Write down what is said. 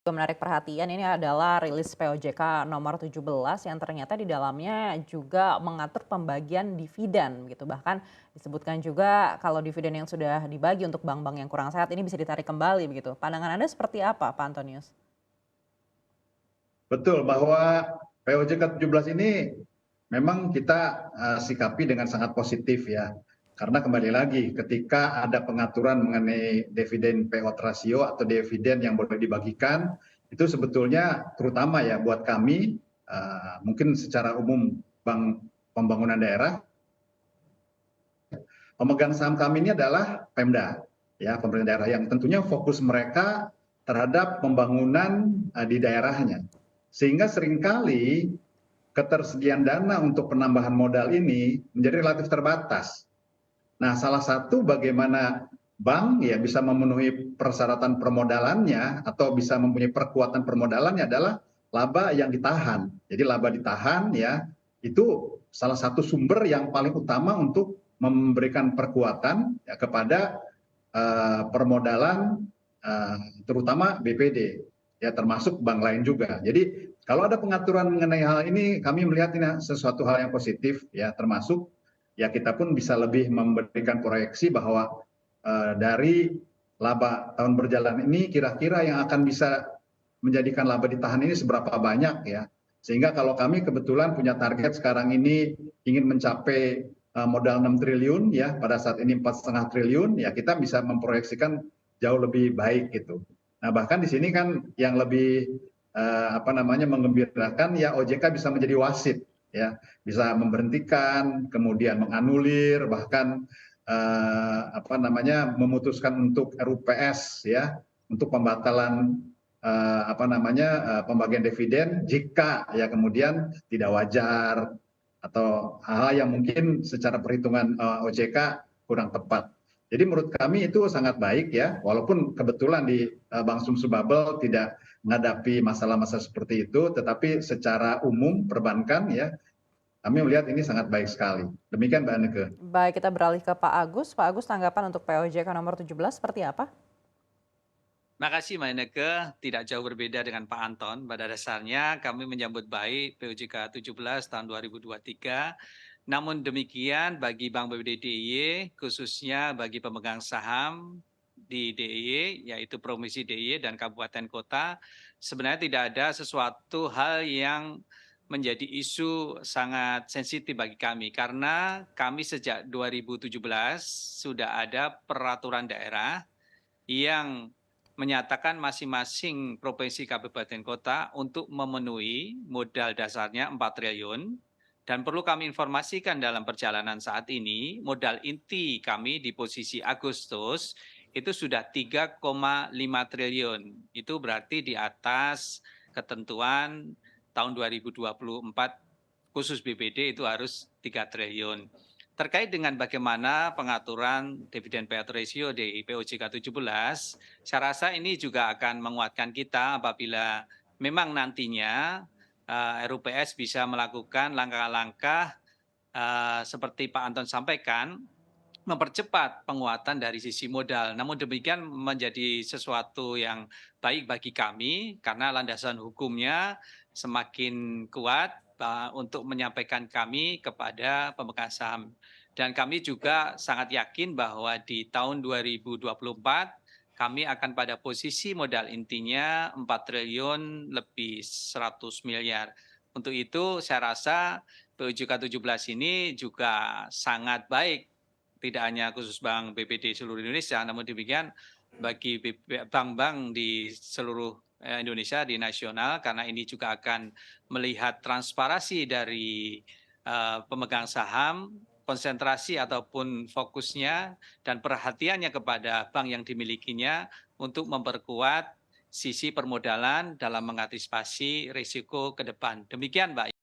Menarik perhatian ini adalah rilis POJK nomor 17 yang ternyata di dalamnya juga mengatur pembagian dividen gitu. Bahkan disebutkan juga kalau dividen yang sudah dibagi untuk bank-bank yang kurang sehat ini bisa ditarik kembali begitu. Pandangan Anda seperti apa, Pak Antonius? Betul bahwa POJK 17 ini memang kita sikapi dengan sangat positif ya. Karena kembali lagi ketika ada pengaturan mengenai dividen payout ratio atau dividen yang boleh dibagikan, itu sebetulnya terutama ya buat kami mungkin secara umum Bank Pembangunan Daerah, pemegang saham kami ini adalah Pemda, ya pemerintah daerah yang tentunya fokus mereka terhadap pembangunan di daerahnya. Sehingga seringkali ketersediaan dana untuk penambahan modal ini menjadi relatif terbatas. Nah, salah satu bagaimana bank ya bisa memenuhi persyaratan permodalannya atau bisa mempunyai perkuatan permodalannya adalah laba yang ditahan. Jadi laba ditahan ya itu salah satu sumber yang paling utama untuk memberikan perkuatan ya, kepada permodalan terutama BPD ya termasuk bank lain juga. Jadi kalau ada pengaturan mengenai hal ini kami melihat ini sesuatu hal yang positif ya termasuk ya kita pun bisa lebih memberikan proyeksi bahwa dari laba tahun berjalan ini kira-kira yang akan bisa menjadikan laba ditahan ini seberapa banyak ya. Sehingga kalau kami kebetulan punya target sekarang ini ingin mencapai modal 6 triliun ya pada saat ini 4,5 triliun ya kita bisa memproyeksikan jauh lebih baik gitu. Nah bahkan di sini kan yang lebih apa namanya menggembirakan ya OJK bisa menjadi wasit ya bisa memberhentikan kemudian menganulir bahkan apa namanya memutuskan untuk RUPS ya untuk pembatalan apa namanya pembagian dividen jika ya kemudian tidak wajar atau hal-hal yang mungkin secara perhitungan OJK kurang tepat. Jadi menurut kami itu sangat baik ya, walaupun kebetulan di Bank Sumsu Bubble tidak menghadapi masalah-masalah seperti itu, tetapi secara umum perbankan ya, kami melihat ini sangat baik sekali. Demikian Mbak Anneke. Baik, kita beralih ke Pak Agus. Pak Agus, tanggapan untuk POJK nomor 17 seperti apa? Makasih Mbak Inneke, tidak jauh berbeda dengan Pak Anton. Pada dasarnya kami menyambut baik POJK 17 tahun 2023. Namun demikian bagi Bank BPD DIY, khususnya bagi pemegang saham di DIY, yaitu Provinsi DIY dan Kabupaten Kota, sebenarnya tidak ada sesuatu hal yang menjadi isu sangat sensitif bagi kami. Karena kami sejak 2017 sudah ada peraturan daerah yang menyatakan masing-masing provinsi kabupaten kota untuk memenuhi modal dasarnya 4 triliun dan perlu kami informasikan dalam perjalanan saat ini modal inti kami di posisi Agustus itu sudah 3,5 triliun. Itu berarti di atas ketentuan tahun 2024 khusus BPD itu harus 3 triliun. Terkait dengan bagaimana pengaturan dividen payout ratio di POJK 17, saya rasa ini juga akan menguatkan kita apabila memang nantinya RUPS bisa melakukan langkah-langkah seperti Pak Anton sampaikan, mempercepat penguatan dari sisi modal. Namun demikian menjadi sesuatu yang baik bagi kami karena landasan hukumnya semakin kuat untuk menyampaikan kami kepada pemegang saham. Dan kami juga sangat yakin bahwa di tahun 2024 kami akan pada posisi modal intinya 4 triliun lebih 100 miliar. Untuk itu saya rasa POJK 17 ini juga sangat baik, tidak hanya khusus Bank BPD seluruh Indonesia, namun demikian bagi bank-bank di seluruh Indonesia di nasional karena ini juga akan melihat transparansi dari pemegang saham, konsentrasi ataupun fokusnya dan perhatiannya kepada bank yang dimilikinya untuk memperkuat sisi permodalan dalam mengantisipasi risiko ke depan. Demikian Mbak.